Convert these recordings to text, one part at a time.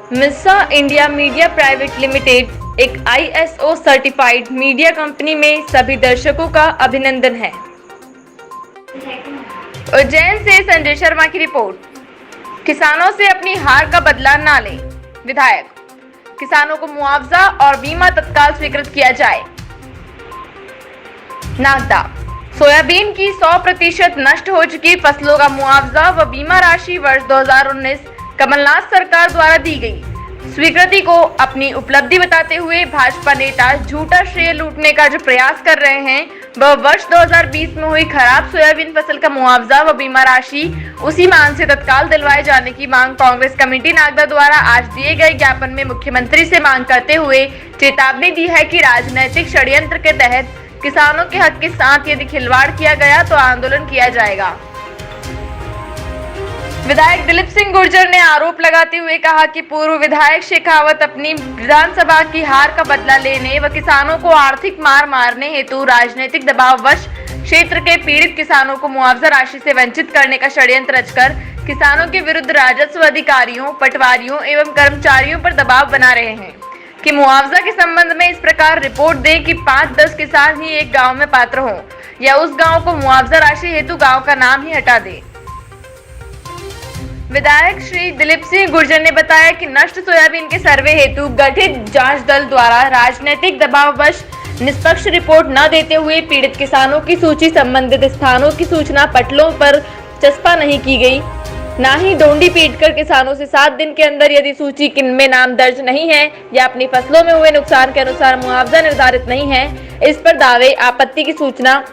मिस्सा India media private limited एक ISO certified media company में सभी दर्शकों का अभिनंदन है। उज्जैन से संजय शर्मा की रिपोर्ट। किसानों से अपनी हार का बदला ना लें, विधायक। किसानों को मुआवजा और बीमा तत्काल स्वीकृत किया जाए। नागदा, सोयाबीन की 100% नष्ट हो चुकी फसलों का मुआवजा व बीमा राशि वर्ष 2019 कमलनाथ सरकार द्वारा दी गई स्वीकृति को अपनी उपलब्धि बताते हुए भाजपा नेता झूठा श्रेय लूटने का जो प्रयास कर रहे हैं, वह वर्ष 2020 में हुई खराब सोयाबीन फसल का मुआवजा व बीमा राशि उसी मांग से तत्काल दिलवाए जाने की मांग कांग्रेस कमेटी नागदा द्वारा आज दिए गए ज्ञापन में मुख्यमंत्री से मांग करते हुए चेतावनी दी है कि राजनीतिक षड्यंत्र के तहत किसानों के हक के साथ यदि खिलवाड़ किया गया तो आंदोलन किया जाएगा। विधायक दिलीप सिंह गुर्जर ने आरोप लगाते हुए कहा कि पूर्व विधायक शेखावत अपनी विधानसभा की हार का बदला लेने व किसानों को आर्थिक मार मारने हेतु राजनीतिक दबाववश क्षेत्र के पीड़ित किसानों को मुआवजा राशि से वंचित करने का षड्यंत्र रचकर किसानों के विरुद्ध राजस्व अधिकारियों, पटवारियों एवं कर्मचारियों पर दबाव बना रहे हैं कि मुआवजा के संबंध में इस प्रकार रिपोर्ट दें कि 5-10 किसान ही एक गाँव में पात्र हों या उस गाँव को मुआवजा राशि हेतु गाँव का नाम ही हटा दे। विधायक श्री दिलीप सिंह गुर्जर ने बताया कि नष्ट सोयाबीन के सर्वे हेतु गठित जांच दल द्वारा राजनीतिक दबाववश निष्पक्ष रिपोर्ट न देते हुए पीड़ित किसानों की सूची संबंधित स्थानों की सूचना पटलों पर चस्पा नहीं की गई, न ही डोंडी पीटकर किसानों से 7 दिन के अंदर यदि सूची में नाम दर्ज नहीं है या अपनी फसलों में हुए नुकसान के अनुसार मुआवजा निर्धारित नहीं है, इस पर दावे आपत्ति की सूचना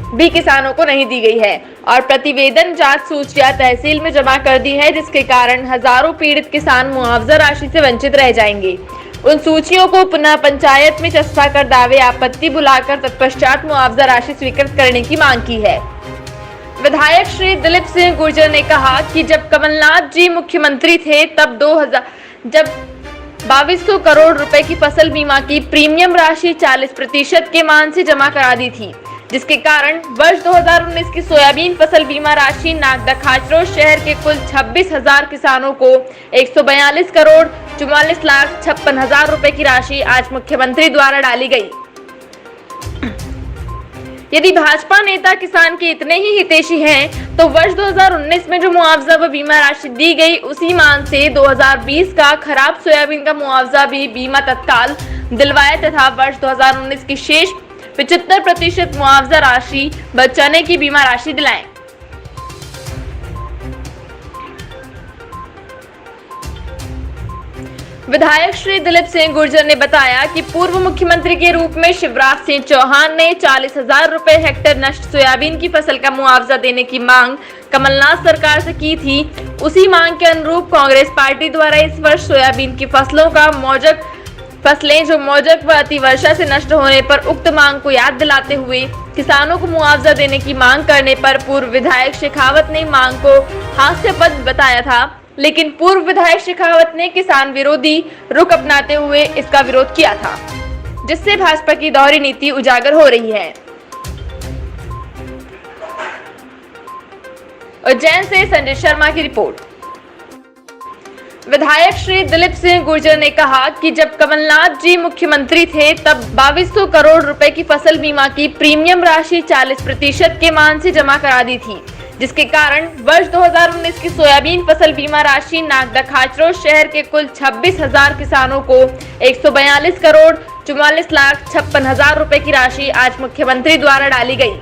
भी किसानों को नहीं दी गई है और प्रतिवेदन जांच सूचियां तहसील में जमा कर दी है, जिसके कारण हजारों पीड़ित किसान मुआवजा राशि से वंचित रह जाएंगे। उन सूचियों को पुनः पंचायत में चस्पा कर दावे आपत्ति बुलाकर तत्पश्चात मुआवजा राशि स्वीकृत करने की मांग की है। विधायक श्री दिलीप सिंह गुर्जर ने कहा कि जब कमलनाथ जी मुख्यमंत्री थे तब 2200 करोड़ रुपए की फसल बीमा की प्रीमियम राशि 40% के मान से जमा करा दी थी, जिसके कारण वर्ष 2019 की सोयाबीन फसल बीमा राशि नागदा खाचरोड शहर के कुल 26,000 किसानों को 142 करोड़ 44,56,000 रुपए की राशि आज मुख्यमंत्री द्वारा डाली गई। यदि भाजपा नेता किसान के इतने ही हितैषी हैं, तो वर्ष 2019 में जो मुआवजा व बीमा राशि दी गई उसी मान से 2020 का खराब सोयाबीन का मुआवजा भी बीमा तत्काल दिलवाए तथा वर्ष 2019 की शेष 75% मुआवजा राशि बचाने की बीमा राशि दिलाएं। विधायक श्री दिलीप सिंह गुर्जर ने बताया कि पूर्व मुख्यमंत्री के रूप में शिवराज सिंह चौहान ने 40,000 रुपए हेक्टेयर नष्ट सोयाबीन की फसल का मुआवजा देने की मांग कमलनाथ सरकार से की थी। उसी मांग के अनुरूप कांग्रेस पार्टी द्वारा इस वर्ष सोयाबीन की फसलें जो मौजक व अतिवर्षा से नष्ट होने पर उक्त मांग को याद दिलाते हुए किसानों को मुआवजा देने की मांग करने पर पूर्व विधायक शेखावत ने मांग को हास्यास्पद बताया था, लेकिन पूर्व विधायक शेखावत ने किसान विरोधी रुख अपनाते हुए इसका विरोध किया था, जिससे भाजपा की दोहरी नीति उजागर हो रही है। उज्जैन से संजय शर्मा की रिपोर्ट। विधायक श्री दिलीप सिंह गुर्जर ने कहा कि जब कमलनाथ जी मुख्यमंत्री थे तब 2200 करोड़ रुपए की फसल बीमा की प्रीमियम राशि 40% के मान से जमा करा दी थी, जिसके कारण वर्ष 2019 की सोयाबीन फसल बीमा राशि नागदा खाचरोड शहर के कुल 26,000 किसानों को 142 करोड़ 44,56,000 रुपए की राशि आज मुख्यमंत्री द्वारा डाली गई।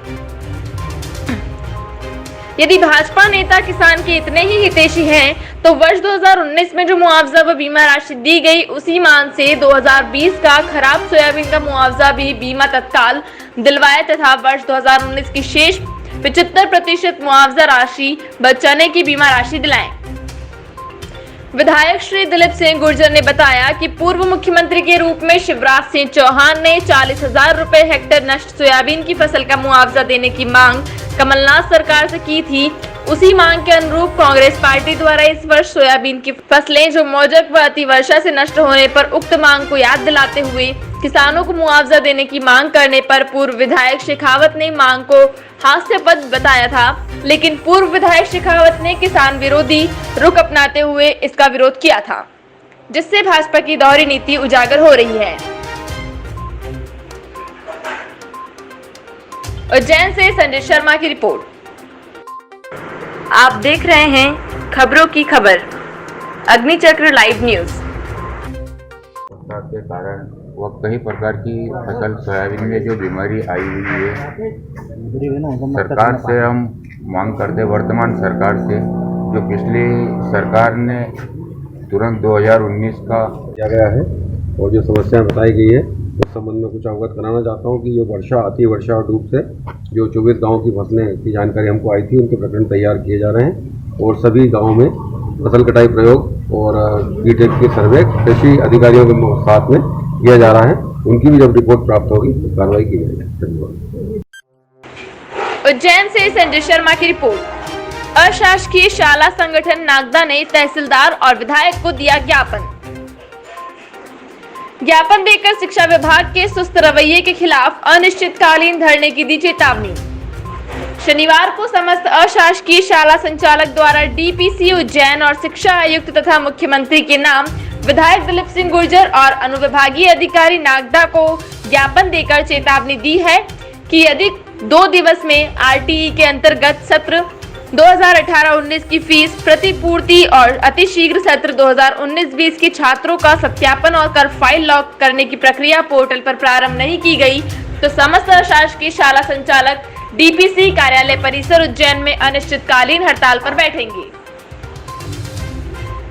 यदि भाजपा नेता किसान के इतने ही हितैषी हैं, तो वर्ष 2019 में जो मुआवजा व बीमा राशि दी गई उसी मान से 2020 का खराब सोयाबीन का मुआवजा भी बीमा तत्काल दिलवाए तथा वर्ष 2019 की शेष 75% मुआवजा राशि बचाने की बीमा राशि दिलाएं। विधायक श्री दिलीप सिंह गुर्जर ने बताया कि पूर्व मुख्यमंत्री के रूप में शिवराज सिंह चौहान ने 40,000 रुपए हेक्टेयर नष्ट सोयाबीन की फसल का मुआवजा देने की मांग कमलनाथ सरकार से की थी। उसी मांग के अनुरूप कांग्रेस पार्टी द्वारा इस वर्ष सोयाबीन की फसलें जो मौजक व अतिवर्षा से नष्ट होने पर उक्त मांग को याद दिलाते हुए किसानों को मुआवजा देने की मांग करने पर पूर्व विधायक शेखावत ने मांग को हास्यास्पद बताया था, लेकिन पूर्व विधायक शेखावत ने किसान विरोधी रुख अपनाते हुए इसका विरोध किया था, जिससे भाजपा की दोहरी नीति उजागर हो रही है। उज्जैन से संजय शर्मा की रिपोर्ट। आप देख रहे हैं खबरों की खबर, अग्निचक्र लाइव न्यूज। के कारण वह कई प्रकार की फसल सोयाबीन में जो बीमारी आई हुई है, सरकार से हम मांग करते, वर्तमान सरकार से, जो पिछली सरकार ने तुरंत 2019 का किया गया है और जो समस्याएं बताई गई है उस संबंध में कुछ अवगत कराना चाहता हूं कि ये वर्षा, अति वर्षा और डूब से जो 24 गाँव की फसलें की जानकारी हमको आई थी, उनके प्रकरण तैयार किए जा रहे हैं और सभी गाँव में फसल कटाई प्रयोग और कीट की सर्वे कृषि अधिकारियों के साथ में किया जा रहा है। उनकी भी जब रिपोर्ट प्राप्त होगी तो कार्रवाई की जाएगी। उज्जैन से संजय शर्मा की रिपोर्ट। अशासकीय शाला संगठन नागदा ने तहसीलदार और विधायक को दिया ज्ञापन देकर शिक्षा विभाग के सुस्त रवैये के खिलाफ अनिश्चितकालीन धरने की दी चेतावनी। शनिवार को समस्त अशासकीय शाला संचालक द्वारा डीपीसी उज्जैन और शिक्षा आयुक्त तथा मुख्यमंत्री के नाम विधायक दिलीप सिंह गुर्जर और अनुविभागीय अधिकारी नागदा को ज्ञापन देकर चेतावनी दी है कि यदि 2 दिवस में आरटीई के अंतर्गत सत्र 2018-19 की फीस प्रतिपूर्ति और अतिशीघ्र सत्र 2019-20 के छात्रों का सत्यापन और कर फाइल लॉक करने की प्रक्रिया पोर्टल पर प्रारंभ नहीं की गई तो समस्त अशासकीय शाला संचालक डीपीसी कार्यालय परिसर उज्जैन में अनिश्चितकालीन हड़ताल पर बैठेंगे।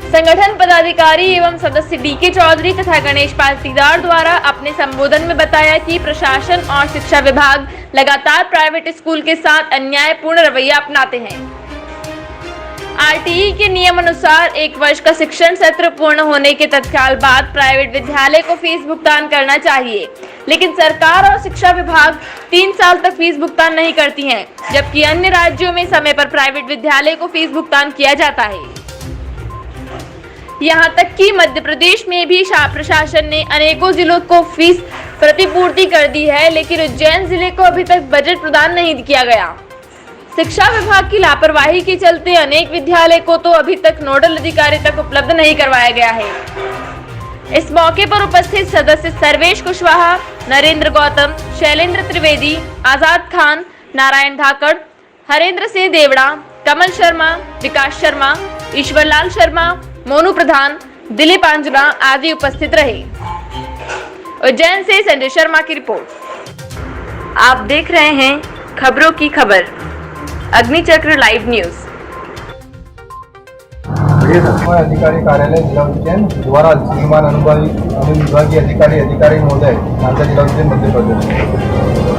संगठन पदाधिकारी एवं सदस्य डीके चौधरी तथा गणेश पाटीदार द्वारा अपने संबोधन में बताया कि प्रशासन और शिक्षा विभाग लगातार प्राइवेट स्कूल के साथ अन्यायपूर्ण रवैया अपनाते हैं। आरटीई के नियम अनुसार 1 वर्ष का शिक्षण सत्र पूर्ण होने के तत्काल बाद प्राइवेट विद्यालय को फीस भुगतान करना चाहिए, लेकिन सरकार और शिक्षा विभाग 3 साल तक फीस भुगतान नहीं करती हैं, जबकि अन्य राज्यों में समय पर प्राइवेट विद्यालय को फीस भुगतान किया जाता है। यहाँ तक कि मध्य प्रदेश में भी प्रशासन ने अनेकों जिलों को फीस प्रतिपूर्ति कर दी है, लेकिन उज्जैन जिले को अभी तक बजट प्रदान नहीं किया गया। शिक्षा विभाग की लापरवाही के चलते अनेक विद्यालय को तो अभी तक नोडल अधिकारी तक उपलब्ध नहीं करवाया गया है। इस मौके पर उपस्थित सदस्य सर्वेश कुशवाहा, नरेंद्र गौतम, शैलेंद्र त्रिवेदी, आजाद खान, नारायण धाकड़, हरेंद्र सिंह देवड़ा, कमल शर्मा, विकास शर्मा, ईश्वरलाल शर्मा, मोनू प्रधान, दिलीप आंजुला आदि उपस्थित रहे। उज्जैन से संजय शर्मा की रिपोर्ट। आप देख रहे हैं खबरों की खबर, अग्निचक्र लाइव न्यूज। अधिकारी कार्यालय जिला उज्जैन द्वारा श्रीमान अनुविभागीय अधिकारी महोदय नागदा जिला उज्जैन मध्य प्रदेश।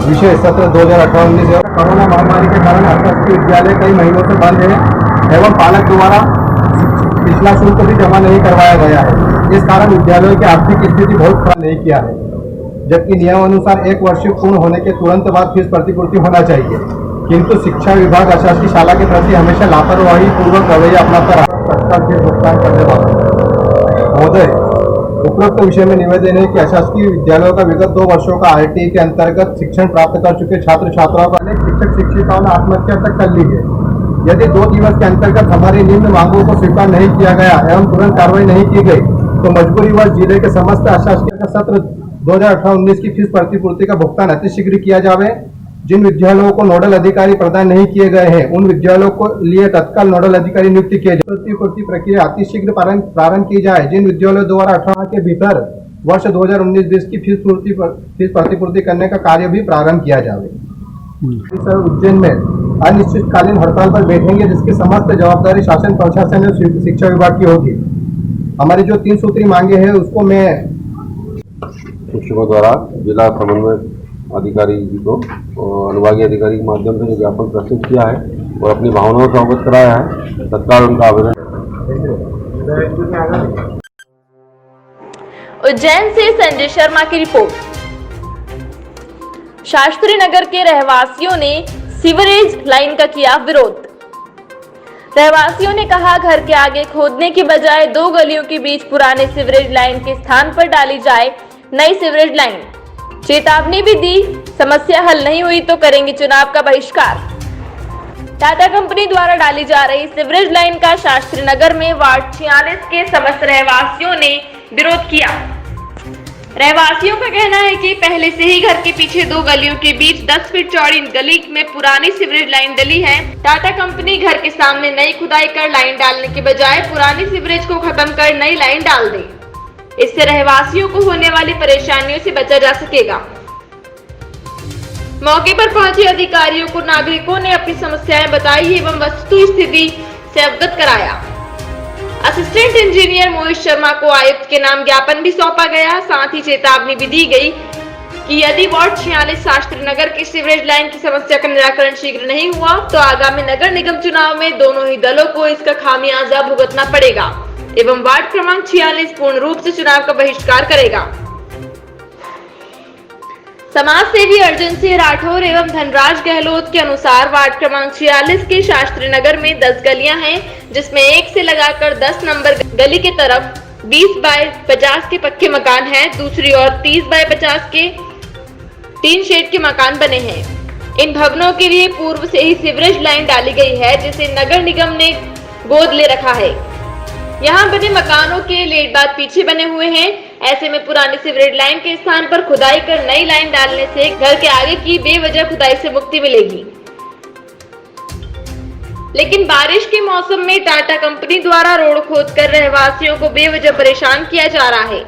विषय सत्र 2018-19 कोरोना महामारी के कारण अशासकीय विद्यालय कई महीनों से बंद है एवं पालक द्वारा पिछला शुल्क भी जमा नहीं करवाया गया है। इस कारण विद्यालयों की आर्थिक स्थिति बहुत खराब नहीं किया है, जबकि नियमानुसार 1 वर्ष पूर्ण होने के तुरंत बाद फीस प्रतिपूर्ति होना चाहिए, किंतु शिक्षा विभाग अशासकीय शाला के प्रति हमेशा लापरवाही पूर्वक रवैया अपनाता रहा। तत्काल फीस भुगतान करने वाला महोदय, उपरोक्त विषय में निवेदन है कि अशासकीय विद्यालयों का विगत 2 वर्षों का आरटीई के अंतर्गत शिक्षण प्राप्त कर चुके छात्र छात्राओं का अनेक शिक्षक शिक्षिकाओं ने आत्महत्या तक कर ली है। यदि 2 दिवस के अंतर्गत हमारी निम्न मांगों को स्वीकार नहीं किया गया एवं तुरंत कार्रवाई नहीं की गई तो मजबूरीवश जिले के समस्त अशासकीय सत्र 2018-19 की फीस प्रतिपूर्ति का भुगतान अतिशीघ्र किया जावे। जिन विद्यालयों को नोडल अधिकारी प्रदान नहीं किए गए हैं उन विद्यालयों को लिए तत्काल नोडल अधिकारी नियुक्त किए जाए। प्रतिपूर्ति प्रक्रिया अतिशीघ्र प्रारंभ की जाए। जिन विद्यालयों द्वारा 18 के भीतर वर्ष 2019-20 की फीस प्रतिपूर्ति करने का कार्य भी प्रारंभ किया जाए। सर उज्जैन में अनिश्चितकालीन हड़ताल पर बैठेंगे, जिसकी समस्त जवाबदारी शासन प्रशासन और शिक्षा विभाग की होगी। हमारी जो 3 सूत्री मांगे हैं उसको मैं शिक्षकों द्वारा जिला समन्वय अधिकारी जी को और अनुभागीय अधिकारी के माध्यम से जो ज्ञापन प्रस्तुत किया है और अपनी भावनाओं से अवगत कराया है, तत्काल उनका आवेदन। उज्जैन से संजय शर्मा की रिपोर्ट। शास्त्री नगर के रहवासियों ने सीवरेज लाइन का किया विरोध। रहवासियों ने कहा, घर के आगे खोदने के बजाय 2 गलियों के बीच पुराने सीवरेज लाइन के स्थान पर डाली जाए नई सीवरेज लाइन। चेतावनी भी दी, समस्या हल नहीं हुई तो करेंगे चुनाव का बहिष्कार। टाटा कंपनी द्वारा डाली जा रही सीवरेज लाइन का शास्त्री नगर में वार्ड 46 के समस्त रहवासियों ने विरोध किया। रहवासियों का कहना है कि पहले से ही घर के पीछे 2 गलियों के बीच 10 फीट चौड़ी गली में पुरानी सीवरेज लाइन डली है। टाटा कंपनी घर के सामने नई खुदाई कर लाइन डालने के बजाय पुरानी सीवरेज को खत्म कर नई लाइन डाल दे। इससे रहवासियों को होने वाली परेशानियों से बचा जा सकेगा। मौके पर पहुंचे अधिकारियों को नागरिकों ने अपनी समस्याएं बताई एवं वस्तु स्थिति से अवगत कराया। असिस्टेंट इंजीनियर मोहित शर्मा को आयुक्त के नाम ज्ञापन भी सौंपा गया। साथ ही चेतावनी भी दी गई कि यदि वार्ड 46 शास्त्री नगर की सीवरेज लाइन की समस्या का निराकरण शीघ्र नहीं हुआ तो आगामी नगर निगम चुनाव में दोनों ही दलों को इसका खामियाजा भुगतना पड़ेगा एवं वार्ड क्रमांक 46 पूर्ण रूप से चुनाव का बहिष्कार करेगा। समाज सेवी अर्जुन सिंह राठौर एवं धनराज गहलोत के अनुसार वार्ड क्रमांक 46 के शास्त्री नगर में 10 गलियां हैं, जिसमें 1 से लगाकर 10 नंबर गली के तरफ 20 बाय 50 के पक्के मकान हैं, दूसरी ओर 30 बाय 50 के 3 शेड के मकान बने हैं। इन भवनों के लिए पूर्व से ही सीवरेज लाइन डाली गई है, जिसे नगर निगम ने गोद ले रखा है। यहाँ बने मकानों के लेट बाद पीछे बने हुए हैं। ऐसे में पुरानी सीवरेज लाइन के स्थान पर खुदाई कर नई लाइन डालने से घर के आगे की बेवजह खुदाई से मुक्ति मिलेगी। लेकिन बारिश के मौसम में टाटा कंपनी द्वारा रोड खोदकर रहवासियों को बेवजह परेशान किया जा रहा है।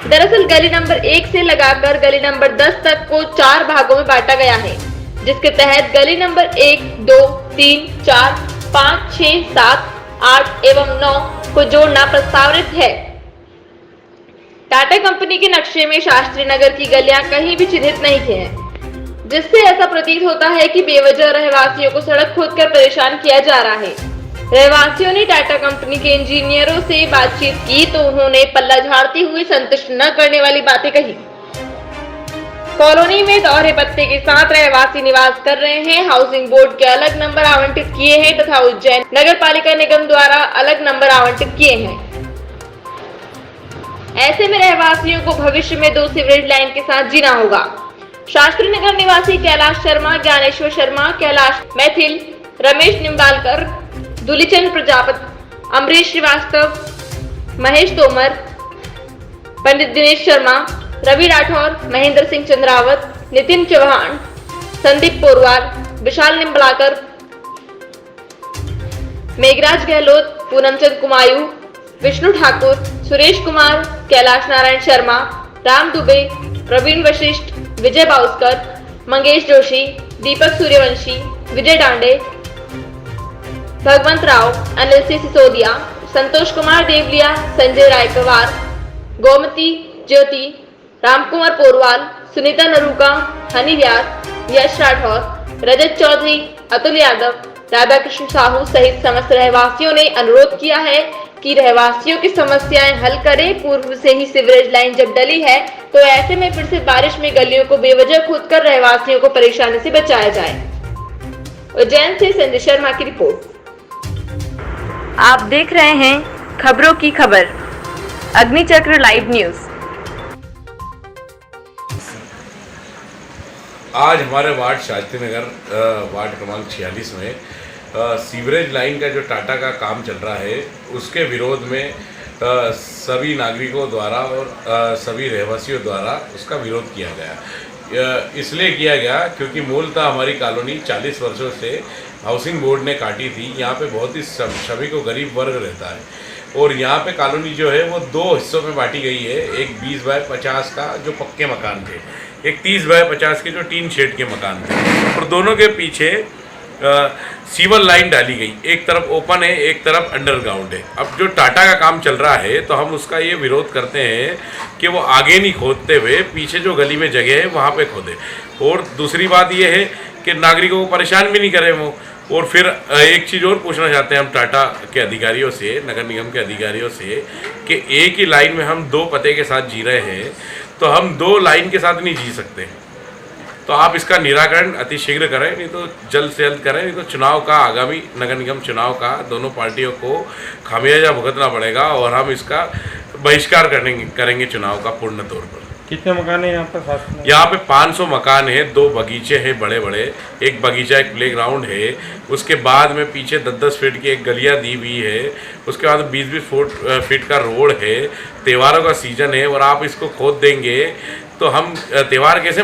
दरअसल गली नंबर 1 से लगाकर गली नंबर 10 तक को 4 भागों में बांटा गया है, जिसके तहत गली नंबर 1, 2, 3, 4, 5, 6, 7, 8 एवं 9 को जोड़ना प्रस्तावित है। टाटा कंपनी के नक्शे में शास्त्री नगर की गलियां कहीं भी चिन्हित नहीं हैं, जिससे ऐसा प्रतीत होता है कि बेवजह रहवासियों को सड़क खोदकर परेशान किया जा रहा है। रहवासियों ने टाटा कंपनी के इंजीनियरों से बातचीत की तो उन्होंने पल्ला झाड़ती हुई संतुष्ट न करने वाली बातें कही। कॉलोनी में दोहरे पत्ते के साथ रहवासी निवास कर रहे हैं। हाउसिंग बोर्ड के अलग नंबर आवंटित किए हैं तथा उज्जैन नगर पालिका निगम द्वारा अलग नंबर आवंटित किए हैं। ऐसे में रहवासियों को भविष्य में 2 सीवरेज लाइन के साथ जीना होगा। शास्त्री नगर निवासी कैलाश शर्मा, ज्ञानेश्वर शर्मा, कैलाश मैथिल, रमेश निम्बालकर, दुलीचंद प्रजापति, अमरीश श्रीवास्तव, महेश तोमर, पंडित दिनेश शर्मा, रवि राठौर, महेंद्र सिंह चंद्रावत, नितिन चौहान, संदीप पोरवाल, विशाल निम्बालकर, मेघराज गहलोत, पूनमचंद कुमायूं, विष्णु ठाकुर, सुरेश कुमार, कैलाश नारायण शर्मा, राम दुबे, प्रवीण वशिष्ठ, विजय बाउस्कर, मंगेश जोशी, दीपक सूर्यवंशी, विजय डांडे, भगवंत राव, अनिल सिसोदिया, संतोष कुमार देवलिया, संजय रायकवार, गोमती ज्योति, रामकुमार पोरवाल, सुनीता नरूका, हनी व्यास, यश राठौर, रजत चौधरी, अतुल यादव, राधाकृष्ण साहू सहित समस्त रहवासियों ने अनुरोध किया है कि रहवासियों की समस्याएं हल करें। पूर्व से ही सीवरेज लाइन जब डली है तो ऐसे में फिर से बारिश में गलियों को बेवजह खोदकर रहवासियों को परेशानी से बचाया जाए। उज्जैन से संजय शर्मा की रिपोर्ट। आप देख रहे हैं खबरों की खबर, अग्निचक्र लाइव न्यूज। आज हमारे वार्ड शास्त्री नगर वार्ड क्रमांक 46 में सीवरेज लाइन का जो टाटा का काम चल रहा है उसके विरोध में सभी नागरिकों द्वारा और सभी रहवासियों द्वारा उसका विरोध किया गया। इसलिए किया गया क्योंकि मूलतः हमारी कॉलोनी 40 वर्षों से हाउसिंग बोर्ड ने काटी थी। यहाँ पे बहुत ही सभी को गरीब वर्ग रहता है और यहाँ पे कॉलोनी जो है वो 2 हिस्सों में बांटी गई है। एक 20 बाय 50 का जो पक्के मकान थे, एक 30 बाय 50 के जो 3 शेड के मकान थे और दोनों के पीछे सीवर लाइन डाली गई। एक तरफ ओपन है, एक तरफ अंडरग्राउंड है। अब जो टाटा का काम चल रहा है तो हम उसका ये विरोध करते हैं कि वो आगे नहीं खोदते हुए पीछे जो गली में जगह है वहाँ पे खोदे। और दूसरी बात ये है कि नागरिकों को परेशान भी नहीं करें वो। और फिर एक चीज़ और पूछना चाहते हैं हम टाटा के अधिकारियों से, नगर निगम के अधिकारियों से, कि एक ही लाइन में हम 2 पते के साथ जी रहे हैं तो हम 2 लाइन के साथ नहीं जी सकते। तो आप इसका निराकरण अतिशीघ्र करें, नहीं तो जल्द से जल्द करें, नहीं तो चुनाव का, आगामी नगर निगम चुनाव का दोनों पार्टियों को खामियाजा भुगतना पड़ेगा और हम इसका बहिष्कार करेंगे चुनाव का पूर्ण तौर पर। कितने मकान हैं यहाँ पर खास? यहाँ पे 500 मकान है, 2 बगीचे हैं बड़े बड़े, एक बगीचा एक प्लेग्राउंड है, उसके बाद में पीछे 10-10 फीट की एक गलियाँ दी हुई है, उसके बाद 20-20 फीट का रोड है। त्योहारों का सीजन है और आप इसको खोद देंगे तो हम त्यौहार कैसे